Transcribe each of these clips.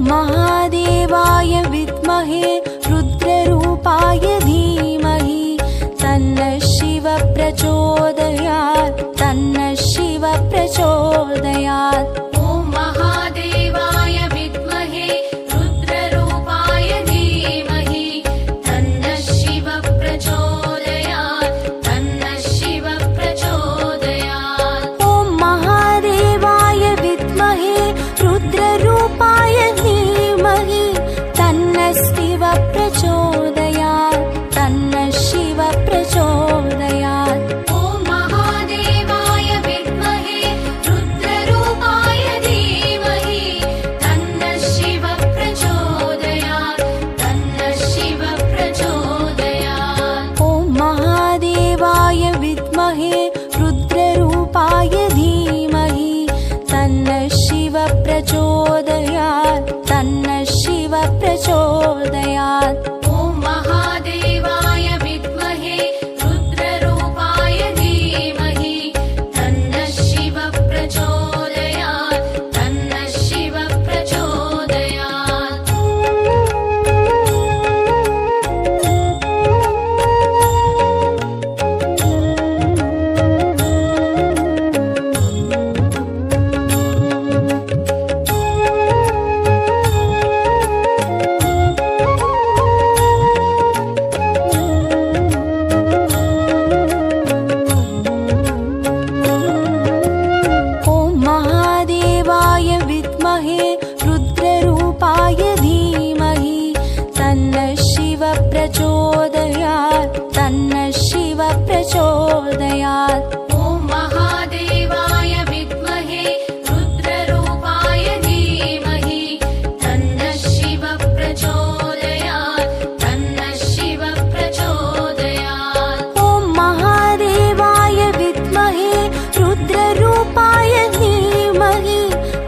महादेवाय विद्महे रुद्ररूपाय धीमहि तन्नः शिवः प्रचोदयात् तन्नः शिवः प्रचोदयात्। ॐ महादेवाय विद्महे रुद्ररूपाय धीमहि तन्नः शिवः प्रचोदयात् तन्नः शिवः प्रचोदयात्। ॐ महादेवाय विद्महे रुद्ररूपाय धीमहि तन्नः शिवः प्रचोदयात् तन्नः शिवः प्रचोदयात्। ॐ महादेवाय विद्महे रुद्ररूपाय धीमहि तन्नः शिवः प्रचोदयात् तन्नः शिवः प्रचोदयात्। ॐ महादेवाय विद्महे रुद्ररूपाय धीमहि तन्नः शिवः प्रचोदयात् तन्नः शिवः प्रचोदयात्। ॐ महादेवाय विद्महे रुद्ररूपाय धीमहि तन्नः शिवः प्रचोदयात् तन्नः शिवः प्रचोदयात्। ॐ महादेवाय विद्महे रुद्ररूपाय धीमहि तन्नः शिवः प्रचोदयात् तन्नः शिवः प्रचोदयात्। ॐ महादेवाय विद्महे रुद्ररूपाय धीमहि तन्नः शिवः प्रचोदयात् तन्नः शिवः प्रचोदयात्। ॐ महादेवाय विद्महे रुद्ररूपाय धीमहि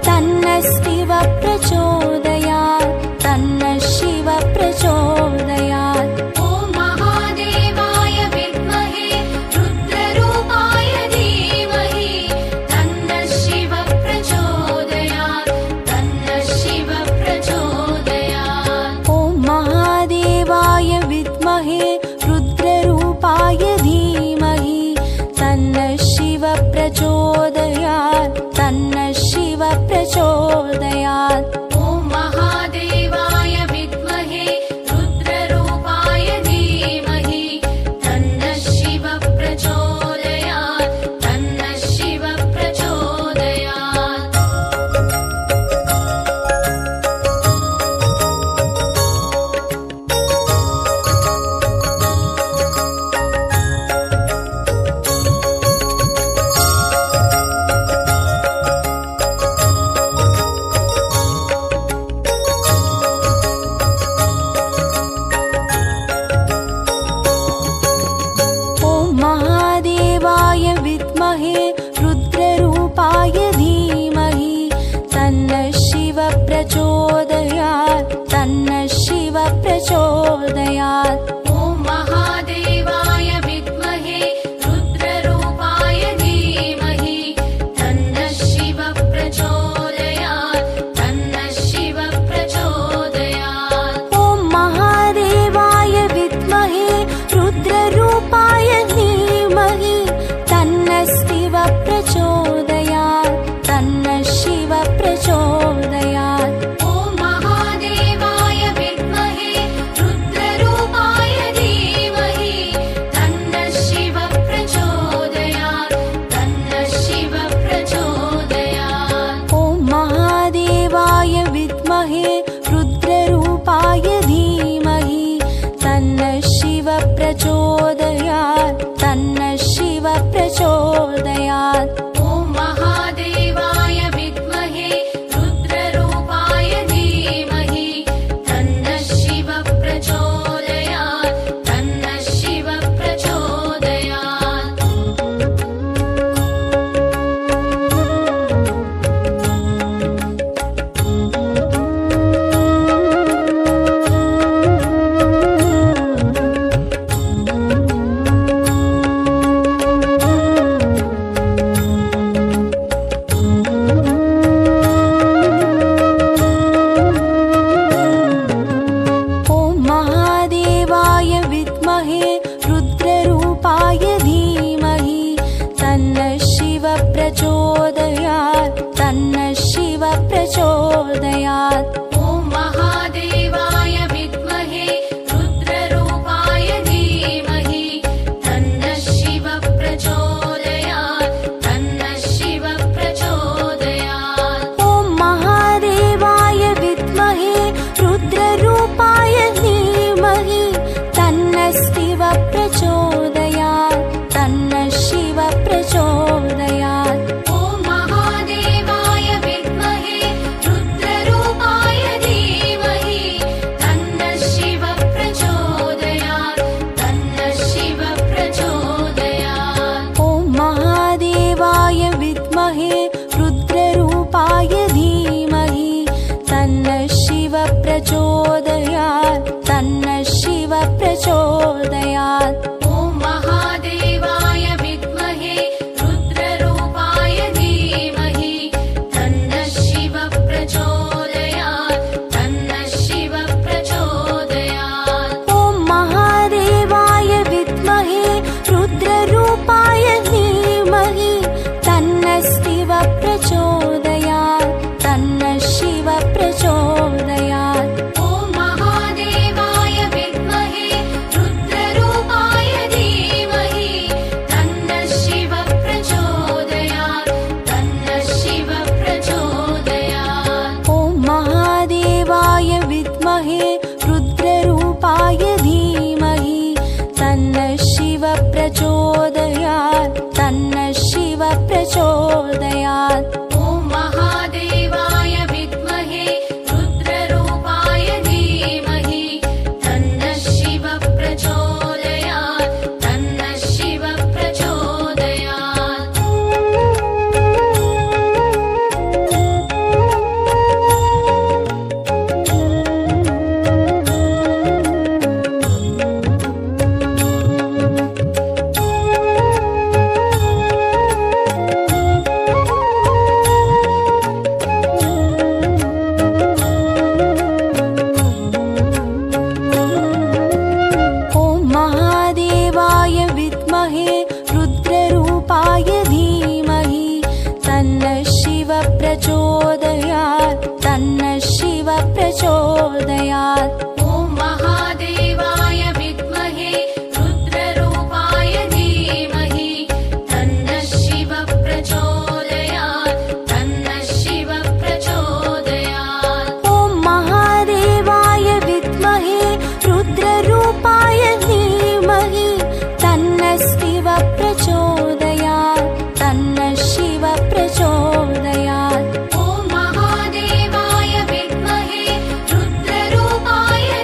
तन्नः शिवः प्रचोदयात् तन्नः शिवः प्रचोदयात्। ॐ महादेवाय विद्महे रुद्ररूपाय धीमहि तन्नः शिवः प्रचोदयात् तन्नः शिवः प्रचोदयात्। ॐ महादेवाय विद्महे रुद्ररूपाय धीमहि तन्नः शिवः प्रचोदयात् प्रचोदयात् तन्नः शिव प्रचोदयात् ॐ महादेवाय विद्महे रुद्ररूपाय धीमहि तन्नः शिव प्रचोदयात् तन्नः शिव प्रचोदयात् ॐ महादेवाय विद्महे रुद्ररूपाय धीमहि तन्नः शिव प्रचोदयात् तन्नः शिव प्रचोदयात् ॐ महादेवाय विद्महे रुद्ररूपाय धीमहि तन्नः शिव प्रचोदयात् तन्नः शिव प्रचोदयात् ॐ महादेवाय विद्महे रुद्ररूपाय धीमहि तन्नः शिव प्रचोदयात् तन्नः शिव प्रचोदयात् ॐ महादेवाय विद्महे रुद्ररूपाय धीमहि तन्नः शिव प्रचोदयात् तन्नः शिव प्रचोदयात् ॐ महादेवाय विद्महे रुद्ररूपाय धीमहि तन्नः शिव प्रचोदयात् तन्नः शिव प्रचोदयात् ॐ महादेवाय विद्महे रुद्ररूपाय धीमहि तन्नः शिव प्रचोदयात् तन्नः शिव प्रचोदयात् ॐ महादेवाय विद्महे रुद्ररूपाय धीमहि तन्नः शिव प्रचोदयात् तन्नः शिव प्रचोदयात् ॐ महादेवाय विद्महे रुद्ररूपाय धीमहि तन्नः शिव प्रचोदयात् तन्नः शिव प्रचोदयात् ॐ महादेवाय विद्महे रुद्ररूपाय धीमहि तन्नः शिव प्रचोदयात् तन्नः शिव प्रचोदयात् ॐ महादेवाय विद्महे रुद्ररूपाय धीमहि तन्नः शिव प्रचोदयात् तन्नः शिव प्रचोदयात् ॐ महादेवाय विद्महे रुद्ररूपाय धीमहि तन्नः शिव प्रचोदयात् तन्नः शिव प्रचोदयात् ॐ महादेवाय विद्महे रुद्ररूपाय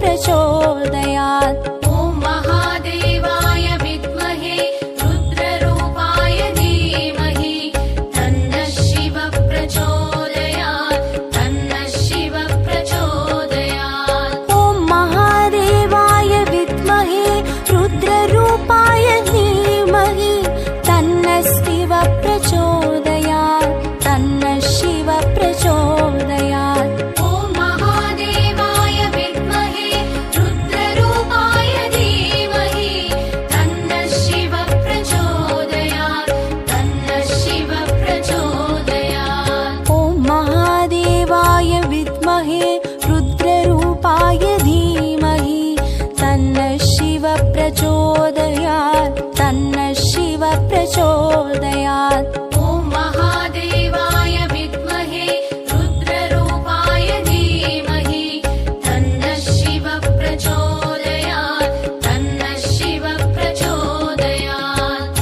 प्रचोदयात्। ॐ महादेवाय विद्महे रुद्ररूपाय धीमहि तन्नः शिवः प्रचोदयात् तन्नः शिवः प्रचोदयात्। ॐ महादेवाय विद्महे रुद्ररूपाय धीमहि तन्नः शिवः प्रचोदयात् तन्नः शिवः प्रचोदयात्। ॐ महादेवाय विद्महे रुद्ररूपाय धीमहि तन्नः शिवः प्रचोदयात् तन्नः शिवः प्रचोदयात्। ॐ महादेवाय विद्महे रुद्ररूपाय धीमहि तन्नः शिवः प्रचोदयात् तन्नः शिवः प्रचोदयात्। ॐ महादेवाय विद्महे रुद्ररूपाय धीमहि तन्नः शिवः प्रचोदयात् तन्नः शिवः प्रचोदयात्।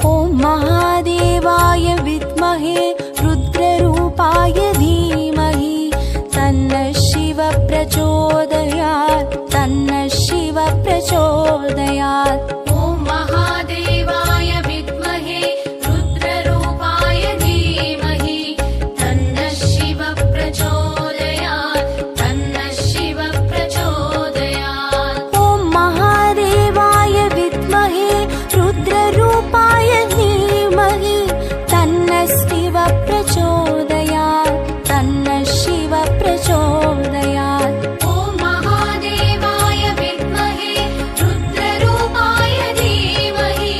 ॐ महादेवाय विद्महे रुद्ररूपाय धीमहि तन्नः शिवः प्रचोदयात् तन्नः शिवः प्रचोदयात्। ॐ महादेवाय विद्महे रुद्ररूपाय धीमहि तन्नः शिवः प्रचोदयात् तन्नः शिवः प्रचोदयात्। ॐ महादेवाय विद्महे रुद्ररूपाय धीमहि तन्नः शिवः प्रचोदयात् तन्नः शिवः प्रचोदयात्। ॐ महादेवाय विद्महे रुद्ररूपाय धीमहि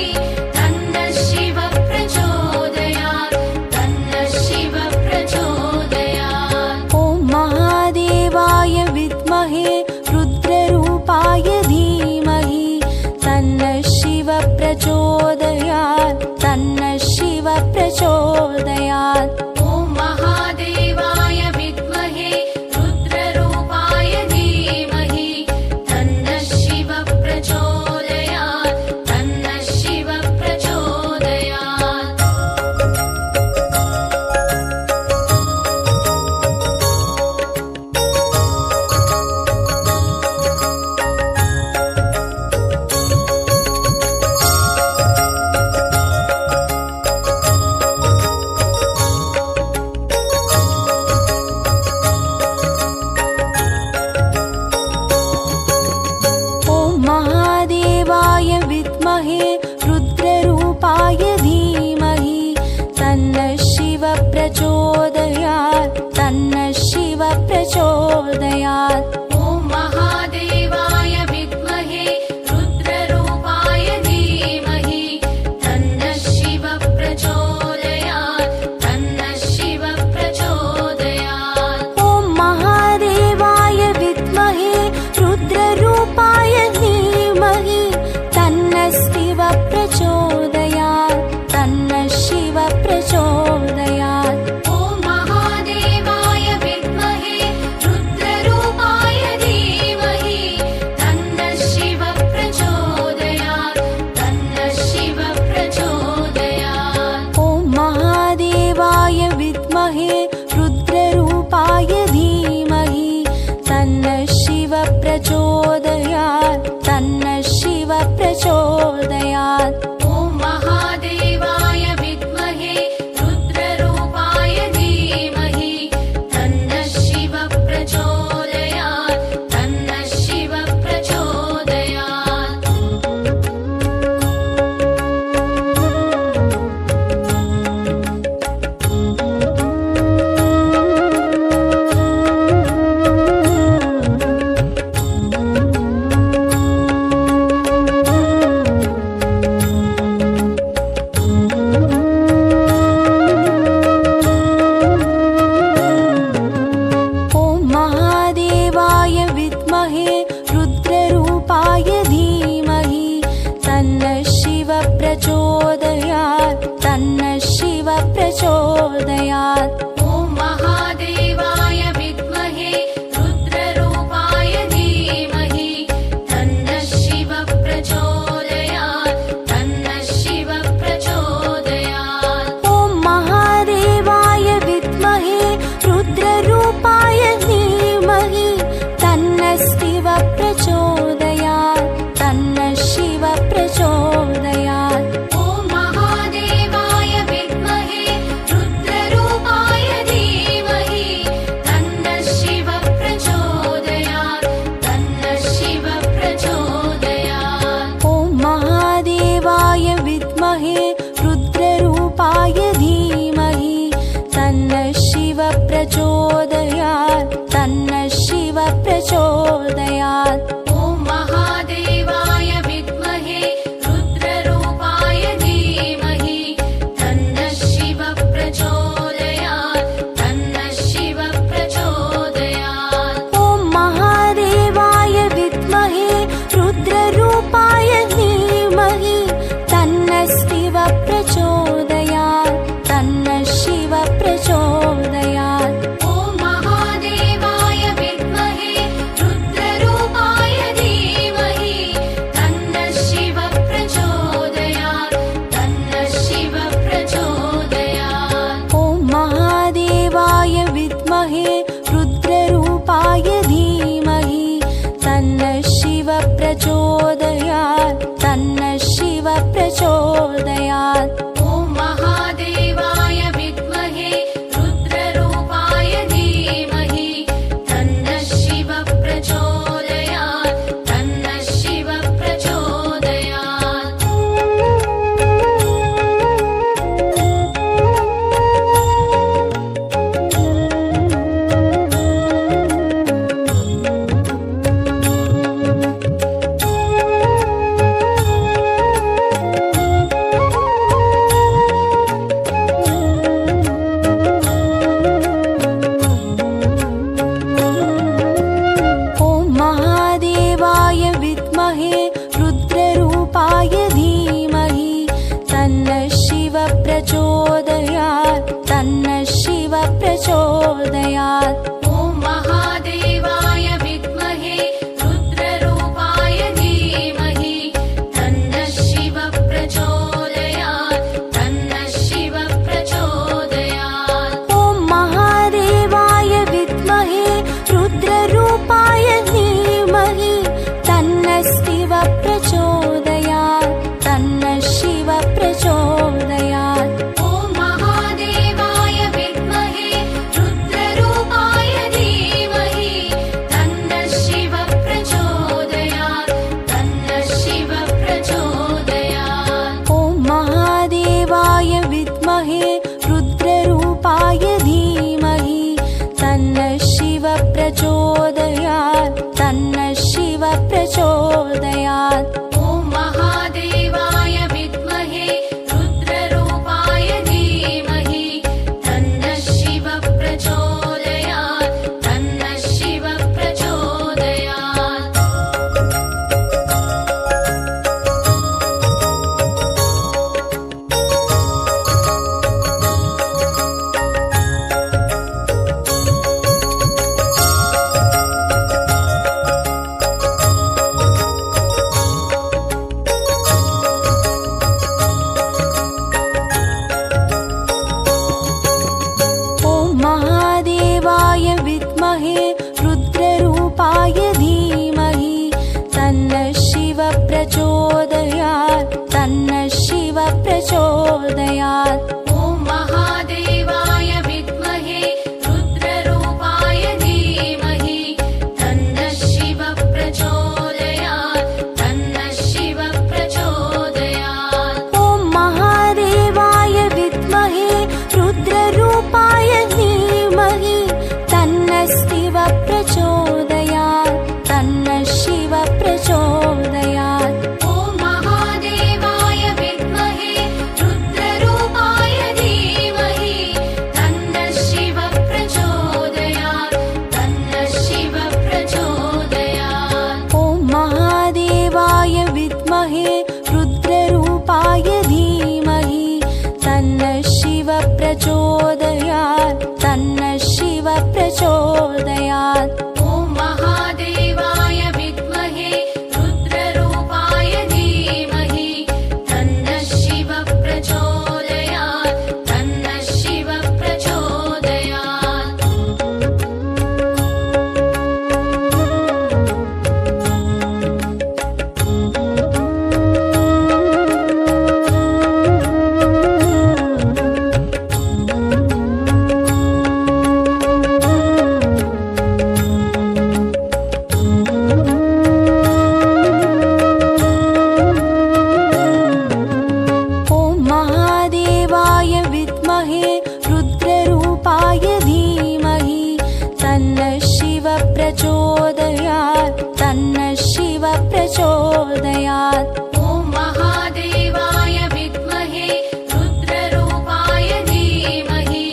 तन्नः शिवः प्रचोदयात् तन्नः शिवः प्रचोदयात्। ॐ महादेवाय विद्महे रुद्ररूपाय धीमहि तन्नः शिवः प्रचोदयात् तन्नः शिवः प्रचोदयात्। ॐ महादेवाय विद्महे रुद्ररूपाय धीमहि तन्नः शिवः प्रचोदयात् तन्नः शिवः प्रचोदयात्। ॐ महादेवाय विद्महे रुद्ररूपाय धीमहि तन्नः शिवः प्रचोदयात् तन्नः शिवः प्रचोदयात्। ॐ महादेवाय विद्महे रुद्ररूपाय धीमहि तन्नः शिवः प्रचोदयात् तन्नः शिवः प्रचोदयात्। ॐ महादेवाय विद्महे रुद्ररूपाय धीमहि तन्नः शिवः प्रचोदयात् प्रचोदयात् तन्नः शिव प्रचोदयात् ॐ महादेवाय विद्महे रुद्ररूपाय धीमहि तन्नः शिव प्रचोदयात् तन्नः शिव प्रचोदयात् ॐ महादेवाय विद्महे रुद्ररूपाय धीमहि तन्नः शिव प्रचोदयात् तन्नः शिव प्रचोदयात् ॐ महादेवाय विद्महे रुद्ररूपाय धीमहि तन्नः शिव प्रचोदयात् तन्नः शिव प्रचोदयात् ॐ महादेवाय विद्महे रुद्ररूपाय धीमहि तन्नः शिव प्रचोदयात् तन्नः शिव प्रचोदयात् ॐ महादेवाय विद्महे रुद्ररूपाय धीमहि तन्नः शिव प्रचोदयात् तन्नः शिव प्रचोदयात् ॐ महादेवाय विद्महे रुद्ररूपाय धीमहि तन्नः शिव प्रचोदयात् तन्नः शिव प्रचोदयात् ॐ महादेवाय विद्महे रुद्ररूपाय धीमहि तन्नः शिव प्रचोदयात् तन्नः शिव प्रचोदयात् ॐ महादेवाय विद्महे रुद्ररूपाय धीमहि तन्नः शिव प्रचोदयात् तन्नः शिव प्रचोदयात् ॐ महादेवाय विद्महे रुद्ररूपाय धीमहि तन्नः शिव प्रचोदयात् तन्नः शिव प्रचोदयात् ॐ महादेवाय विद्महे रुद्ररूपाय धीमहि तन्नः शिव प्रचोदयात् तन्नः शिव प्रचोदयात् ॐ महादेवाय विद्महे रुद्ररूपाय धीमहि तन्नः शिव प्रचोदयात् तन्नः शिव प्रचोदयात् ॐ महादेवाय विद्महे रुद्ररूपाय धीमहि तन्नः शिव प्रचोदयात् तन्नः शिव प्रचोदयात् ॐ महादेवाय विद्महे रुद्ररूपाय धीमहि तन्नः शिव प्रचोदयात् तन्नः शिव प्रचोदयात् ॐ महादेवाय विद्महे रुद्ररूपाय धीमहि तन्नः शिव प्रचोदयात् तन्नः शिव प्रचोदयात् ॐ महादेवाय विद्महे रुद्ररूपाय धीमहि तन्नः शिव प्रचोदयात् तन्नः शिव प्रचोदयात् ॐ महादेवाय विद्महे रुद्ररूपाय धीमहि तन्नः शिव प्रचोदयात् तन्नः शिव प्रचोदयात् ॐ महादेवाय विद्महे रुद्ररूपाय धीमहि तन्नः शिव प्रचोदयात् तन्नः शिव प्रचोदयात् ॐ महादेवाय विद्महे रुद्ररूपाय धीमहि तन्नः शिव प्रचोदयात् तन्नः शिव प्रचोदयात् ॐ महादेवाय प्रचोदयात् तन्नः शिव प्रचोदयात् ॐ महादेवाय विद्महे रुद्ररूपाय धीमहि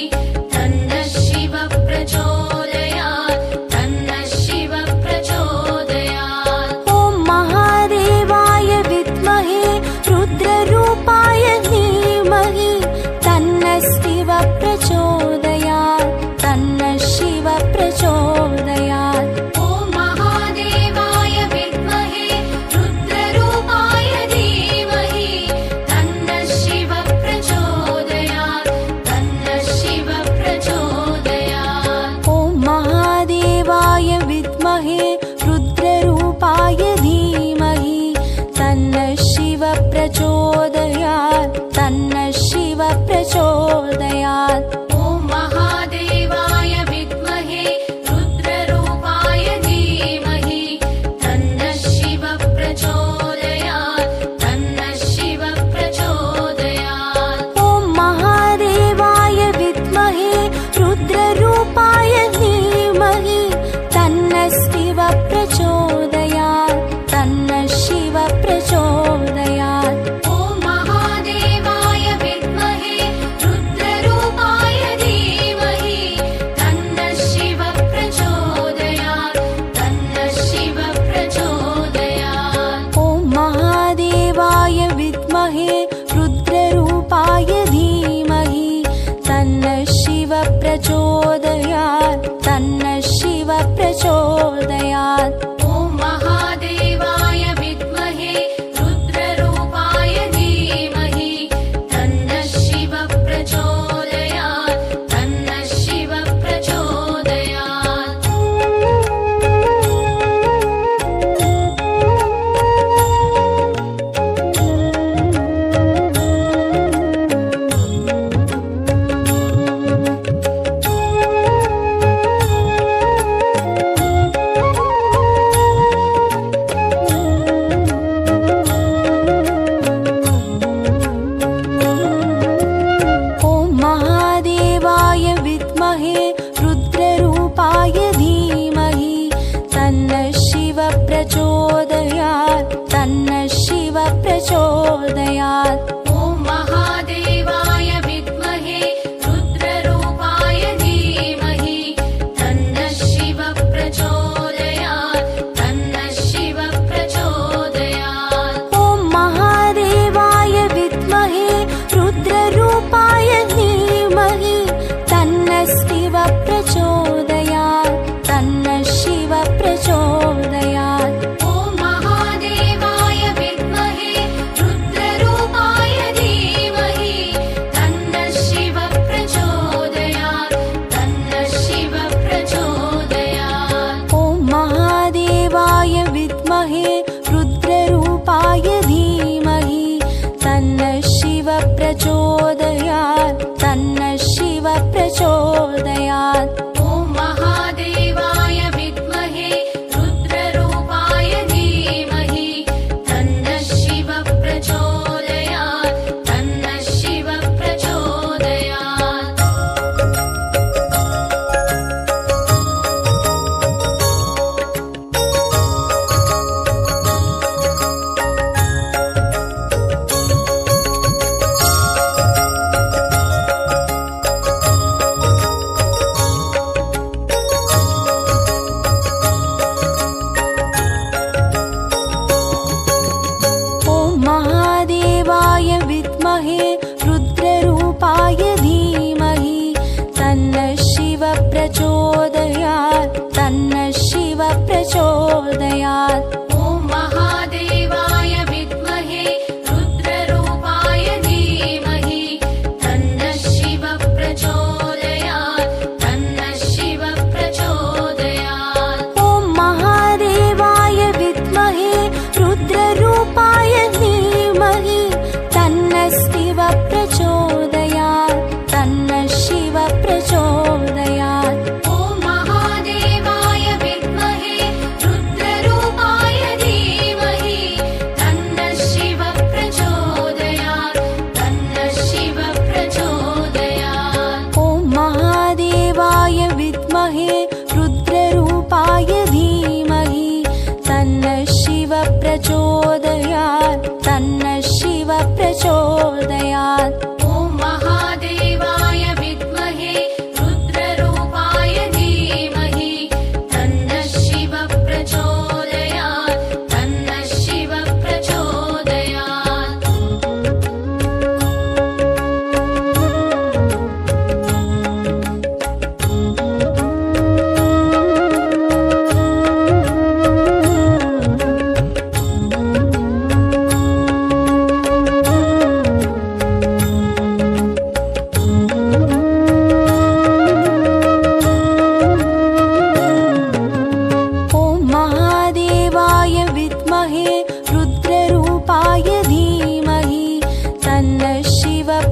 तन्नः शिव प्रचोदयात् तन्नः शिव प्रचोदयात् ॐ महादेवाय विद्महे रुद्ररूपाय धीमहि तन्नः शिव प्रचोदयात् तन्नः शिव प्रचोदयात् ॐ महादेवाय विद्महे रुद्ररूपाय धीमहि तन्नः शिव प्रचोदयात् तन्नः शिव प्रचोदयात् ॐ महादेवाय विद्महे रुद्ररूपाय धीमहि तन्नः शिव प्रचोदयात् तन्नः शिव प्रचोदयात् ॐ महादेवाय विद्महे रुद्ररूपाय धीमहि तन्नः शिव प्रचोदयात् तन्नः शिव प्रचोदयात् ॐ महादेवाय विद्महे रुद्ररूपाय धीमहि तन्नः शिव प्रचोदयात् तन्नः शिव प्रचोदयात् ॐ महादेवाय विद्महे रुद्ररूपाय धीमहि तन्नः शिव प्रचोदयात् तन्नः शिव प्रचोदयात् ॐ महादेवाय विद्महे रुद्ररूपाय धीमहि तन्नः शिव प्रचोदयात् तन्नः शिव प्रचोदयात् ॐ महादेवाय विद्महे रुद्ररूपाय धीमहि तन्नः शिव प्रचोदयात् तन्नः शिव प्रचोदयात्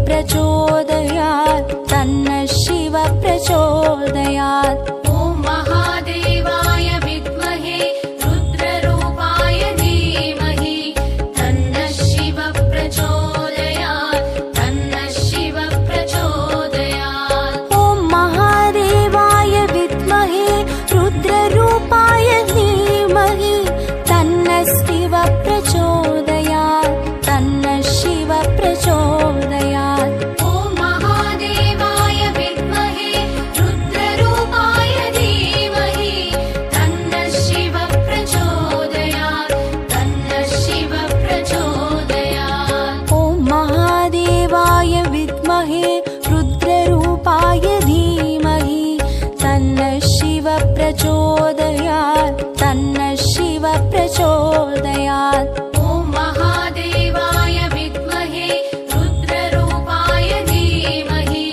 प्रचोदयात् तन्नः शिवः प्रचोदयात्। ॐ महादेवाय विद्महे रुद्ररूपाय धीमहि तन्नः शिवः प्रचोदयात् तन्नः शिवः प्रचोदयात्। ॐ महादेवाय विद्महे रुद्ररूपाय धीमहि तन्नः शिवः प्रचोदयात् तन्नः शिवः प्रचोदयात्। ॐ महादेवाय विद्महे रुद्ररूपाय धीमहि तन्नः शिवः प्रचोदयात् तन्नः शिवः प्रचोदयात्। ॐ महादेवाय विद्महे रुद्ररूपाय धीमहि तन्नः शिवः प्रचोदयात् तन्नः शिवः प्रचोदयात्। ॐ महादेवाय विद्महे रुद्ररूपाय धीमहि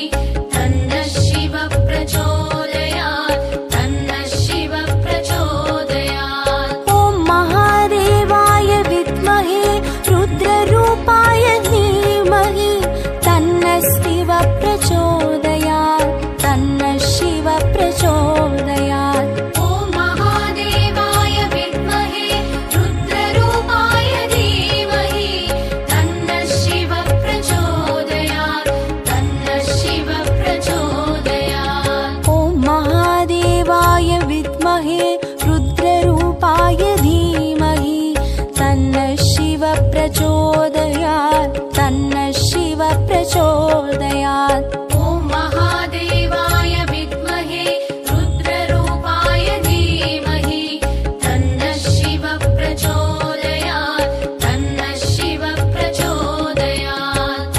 तन्नः शिवः प्रचोदयात् तन्नः शिवः प्रचोदयात्। ॐ महादेवाय विद्महे रुद्ररूपाय धीमहि तन्नः शिवः प्रचोदयात् तन्नः शिवः प्रचोदयात्। ॐ महादेवाय विद्महे रुद्ररूपाय धीमहि तन्नः शिवः प्रचोदयात् तन्नः शिवः प्रचोदयात्। ॐ महादेवाय विद्महे रुद्ररूपाय धीमहि तन्नः शिवः प्रचोदयात् तन्नः शिवः प्रचोदयात्। ॐ महादेवाय विद्महे रुद्ररूपाय धीमहि तन्नः शिवः प्रचोदयात् तन्नः शिवः प्रचोदयात्।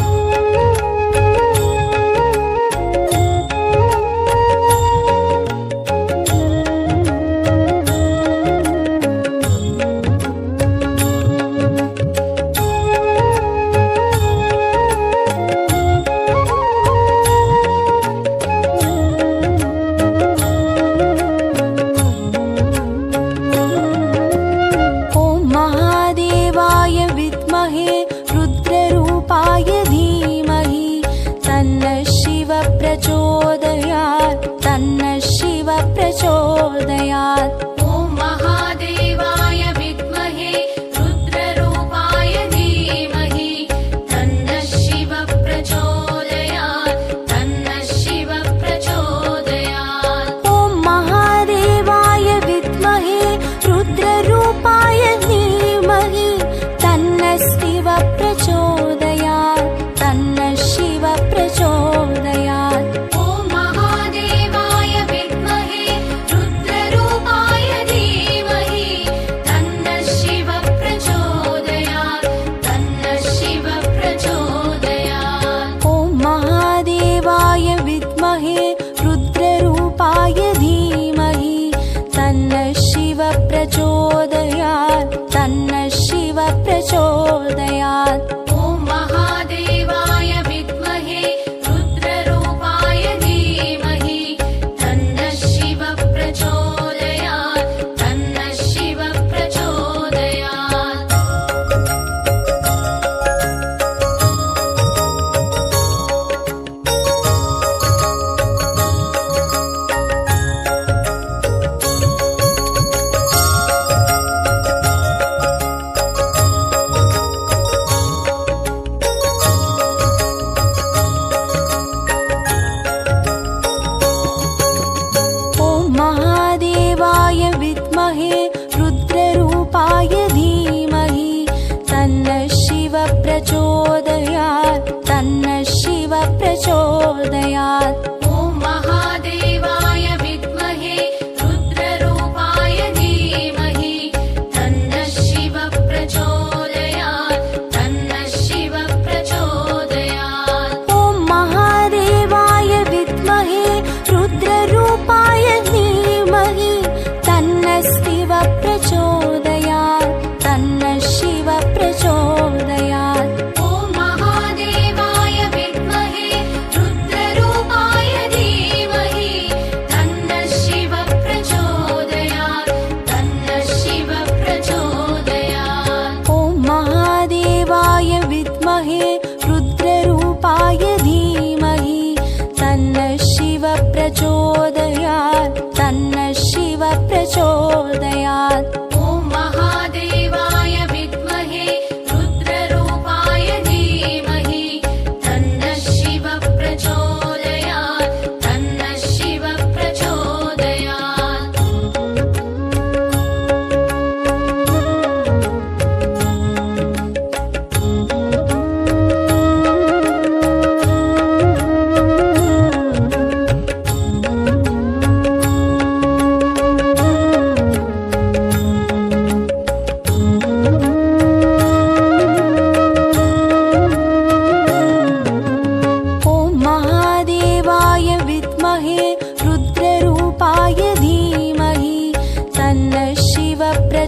ॐ महादेवाय विद्महे रुद्ररूपाय धीमहि तन्नः शिवः प्रचोदयात् तन्नः शिवः प्रचोदयात्। ॐ महादेवाय विद्महे रुद्ररूपाय धीमहि तन्नः शिवः प्रचोदयात् तन्नः शिवः प्रचोदयात्। ॐ महादेवाय विद्महे रुद्ररूपाय धीमहि तन्नः शिवः प्रचोदयात् तन्नः शिवः प्रचोदयात्। ॐ महादेवाय विद्महे रुद्ररूपाय धीमहि तन्नः शिवः प्रचोदयात् तन्नः शिवः प्रचोदयात्। ॐ महादेवाय विद्महे रुद्ररूपाय धीमहि तन्नः शिवः प्रचोदयात् तन्नः शिवः प्रचोदयात्। ॐ महादेवाय विद्महे रुद्ररूपाय धीमहि तन्नः शिवः प्रचोदयात् तन्नः शिवः प्रचोदयात्। ॐ महादेवाय विद्महे रुद्ररूपाय धीमहि तन्नः शिवः प्रचोदयात् तन्नः शिवः प्रचोदयात्। ॐ महादेवाय विद्महे रुद्ररूपाय धीमहि तन्नः शिवः प्रचोदयात् तन्नः शिवः प्रचोदयात्। ॐ महादेवाय विद्महे रुद्ररूपाय धीमहि तन्नः शिवः प्रचोदयात् तन्नः शिवः प्रचोदयात्। ॐ महादेवाय विद्महे रुद्ररूपाय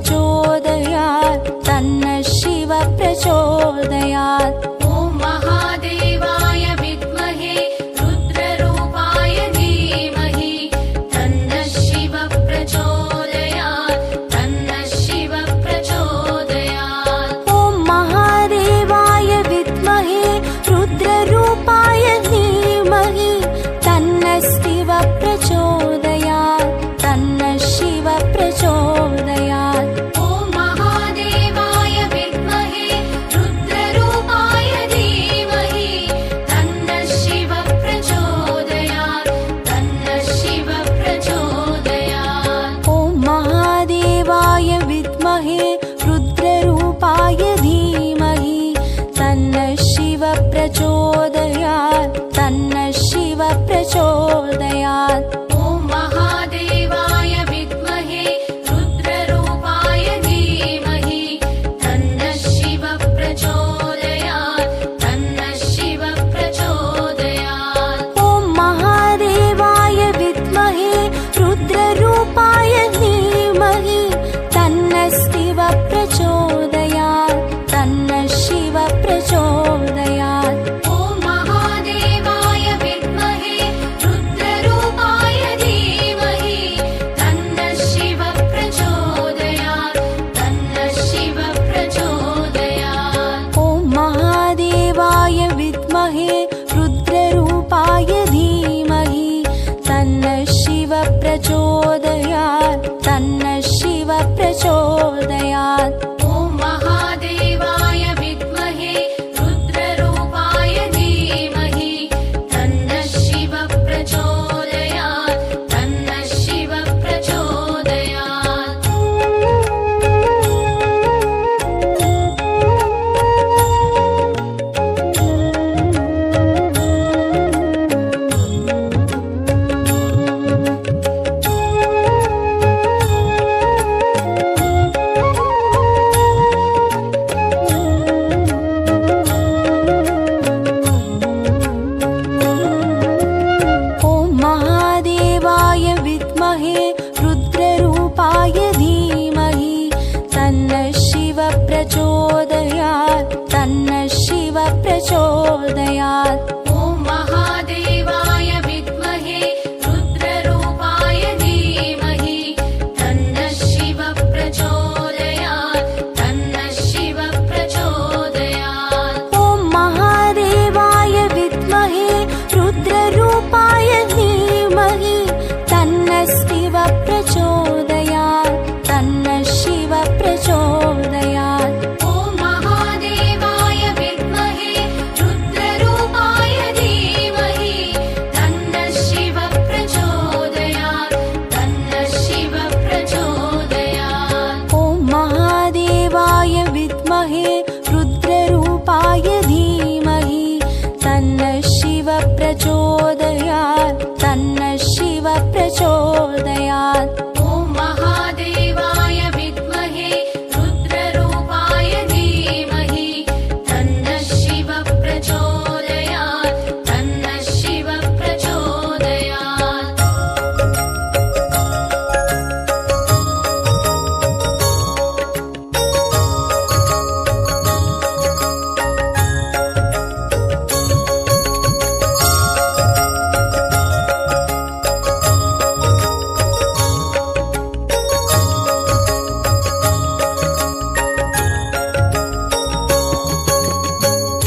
प्रचोदयात् तन्नः शिव प्रचोदयात्। ॐ महादेवाय विद्महे रुद्ररूपाय धीमहि तन्नः शिव प्रचोदयात् तन्नः शिव प्रचोदयात्। ॐ महादेवाय विद्महे रुद्ररूपाय धीमहि तन्नः शिव प्रचोदयात् तन्नः शिव प्रचोदयात्। ॐ महादेवाय विद्महे रुद्ररूपाय धीमहि तन्नः शिव प्रचोदयात् तन्नः शिव प्रचोदयात्। ॐ महादेवाय विद्महे रुद्ररूपाय धीमहि तन्नः शिव प्रचोदयात् तन्नः शिव प्रचोदयात्। ॐ महादेवाय विद्महे रुद्ररूपाय धीमहि तन्नः शिव प्रचोदयात् तन्नः शिव प्रचोदयात्। ॐ महादेवाय विद्महे रुद्ररूपाय धीमहि तन्नः शिव प्रचोदयात् तन्नः शिव प्रचोदयात्। ॐ महादेवाय विद्महे रुद्ररूपाय धीमहि तन्नः शिव प्रचोदयात् तन्नः शिव प्रचोदयात्। ॐ महादेवाय विद्महे रुद्ररूपाय धीमहि तन्नः शिव प्रचोदयात् तन्नः शिव प्रचोदयात्। ॐ महादेवाय विद्महे रुद्ररूपाय धीमहि तन्नः शिव प्रचोदयात् तन्नः शिव प्रचोदयात्। ॐ महादेवाय विद्महे रुद्ररूपाय धीमहि तन्नः शिव प्रचोदयात् तन्नः शिव प्रचोदयात्। ॐ महादेवाय विद्महे रुद्ररूपाय धीमहि तन्नः शिव प्रचोदयात् तन्नः शिव प्रचोदयात्। ॐ महादेवाय विद्महे रुद्ररूपाय धीमहि तन्नः शिव प्रचोदयात् तन्नः शिव प्रचोदयात्। ॐ महादेवाय विद्महे रुद्ररूपाय धीमहि तन्नः शिव प्रचोदयात् तन्नः शिव प्रचोदयात्। ॐ महादेवाय विद्महे रुद्ररूपाय धीमहि तन्नः शिव प्रचोदयात् तन्नः शिव प्रचोदयात्। ॐ महादेवाय विद्महे रुद्ररूपाय धीमहि तन्नः शिव प्रचोदयात् तन्नः शिव प्रचोदयात्।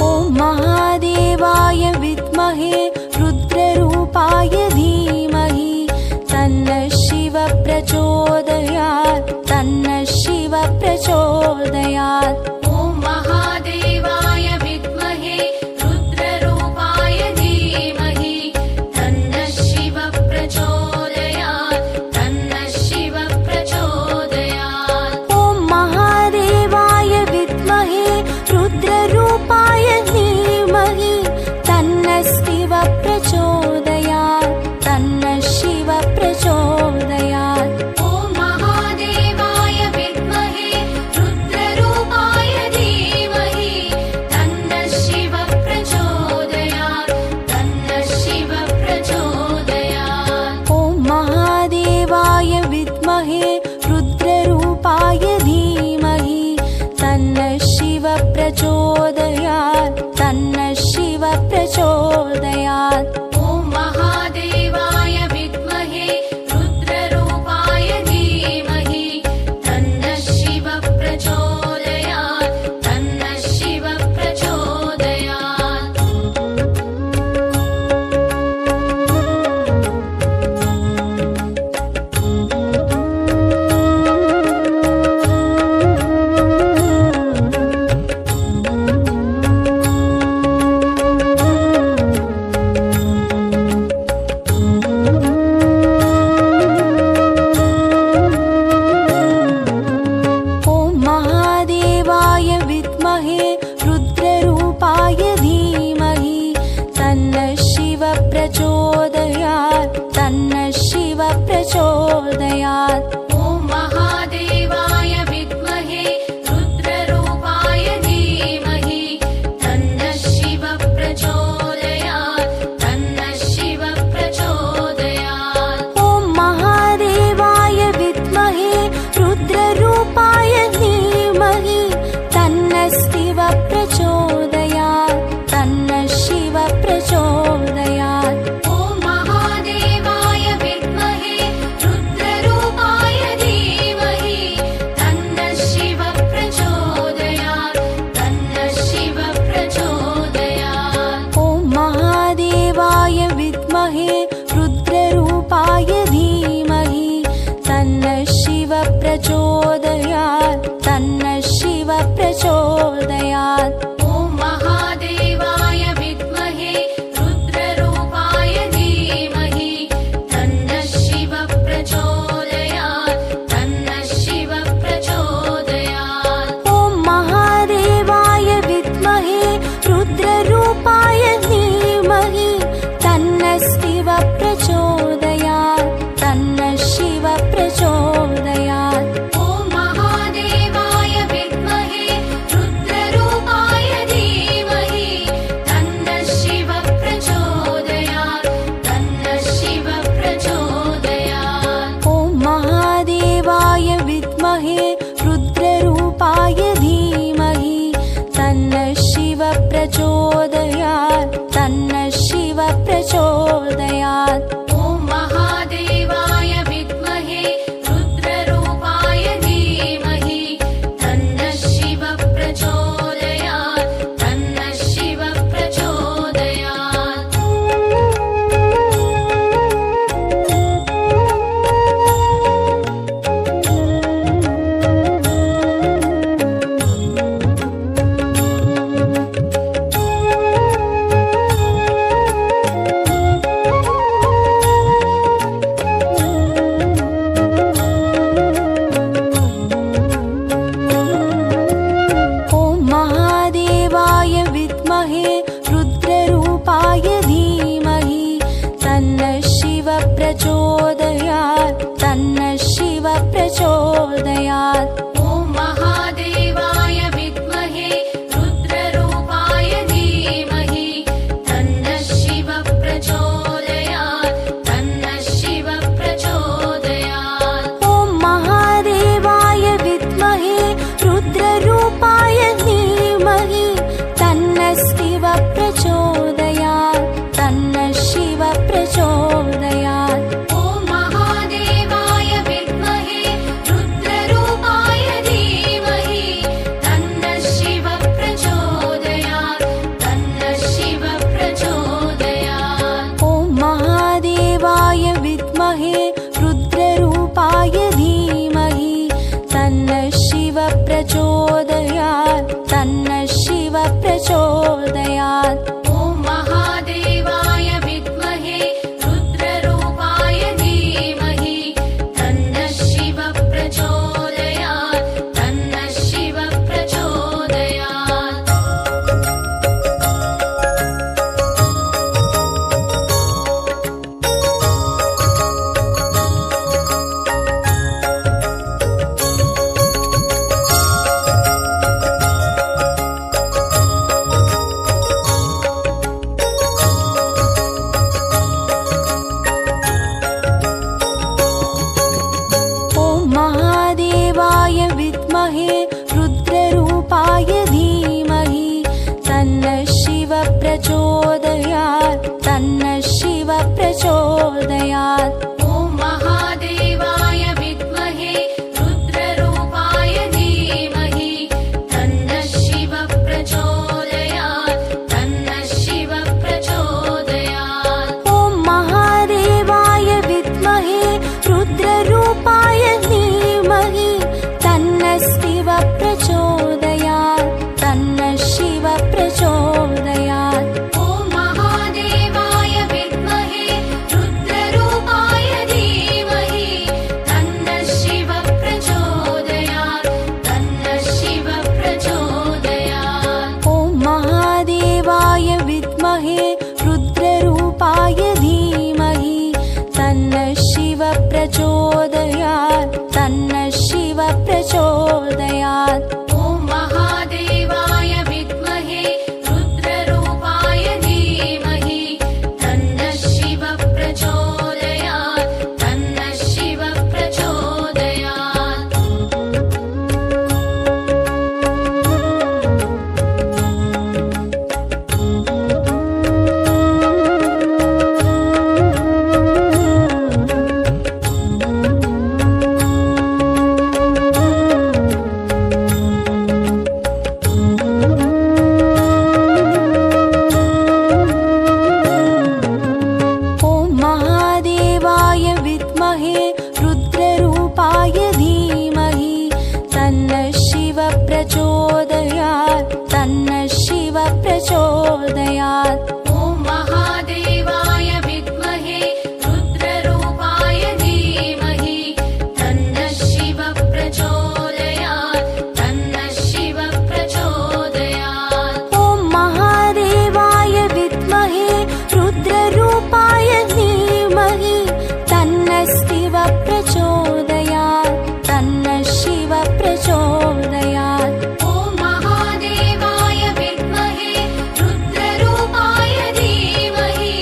ॐ महादेवाय विद्महे रुद्ररूपाय धीमहि तन्नः शिव प्रचोदयात् तन्नः शिव प्रचोदयात्। ॐ महादेवाय विद्महे रुद्ररूपाय धीमहि तन्नः शिव प्रचोदयात् तन्नः शिव प्रचोदयात्। ॐ महादेवाय विद्महे रुद्ररूपाय धीमहि तन्नः शिव प्रचोदयात् तन्नः शिव प्रचोदयात्। ॐ महादेवाय विद्महे रुद्ररूपाय प्रचोदयात्। ॐ महादेवाय विद्महे रुद्ररूपाय धीमहि तन्नः शिवः प्रचोदयात् तन्नः शिवः प्रचोदयात्। ॐ महादेवाय विद्महे रुद्ररूपाय धीमहि तन्नः शिवः प्रचोदयात् तन्नः शिवः प्रचोदयात्। ॐ महादेवाय विद्महे रुद्ररूपाय धीमहि तन्नः शिवः प्रचोदयात् तन्नः शिवः प्रचोदयात्। ॐ महादेवाय विद्महे रुद्ररूपाय धीमहि तन्नः शिवः प्रचोदयात् तन्नः शिवः प्रचोदयात्। ॐ महादेवाय विद्महे रुद्ररूपाय धीमहि तन्नः शिवः प्रचोदयात् तन्नः शिवः प्रचोदयात्। ॐ महादेवाय विद्महे रुद्ररूपाय धीमहि तन्नः शिवः प्रचोदयात् तन्नः शिवः प्रचोदयात्। ॐ महादेवाय विद्महे रुद्ररूपाय धीमहि तन्नः शिवः प्रचोदयात् तन्नः शिवः प्रचोदयात्। ॐ महादेवाय विद्महे रुद्ररूपाय धीमहि तन्नः शिवः प्रचोदयात् तन्नः शिवः प्रचोदयात्। ॐ महादेवाय विद्महे रुद्ररूपाय रुद्ररूपाय धीमहि तन्नः शिव प्रचोदयात् तन्नः शिव प्रचोदयात्। ॐ महादेवाय विद्महे रुद्ररूपाय धीमहि तन्नः शिव प्रचोदयात् तन्नः शिव प्रचोदयात्। रुद्ररूपाय धीमहि तन्नः शिव प्रचोदयात् तन्नः शिव प्रचोदयात्। ॐ महादेवाय विद्महे रुद्ररूपाय धीमहि तन्नः शिव प्रचोदयात् तन्नः शिव प्रचोदयात्। ॐ महादेवाय विद्महे रुद्ररूपाय धीमहि तन्नः शिव प्रचोदयात् तन्नः शिव प्रचोदयात्। ॐ महादेवाय विद्महे रुद्ररूपाय धीमहि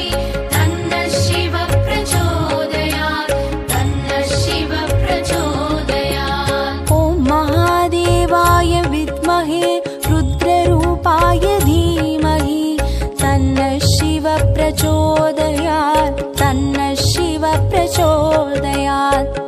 तन्नः शिव प्रचोदयात् तन्नः शिव प्रचोदयात्। ॐ महादेवाय विद्महे रुद्ररूपाय धीमहि तन्नः शिव प्रचोदयात् तन्नः शिव प्रचोदयात्।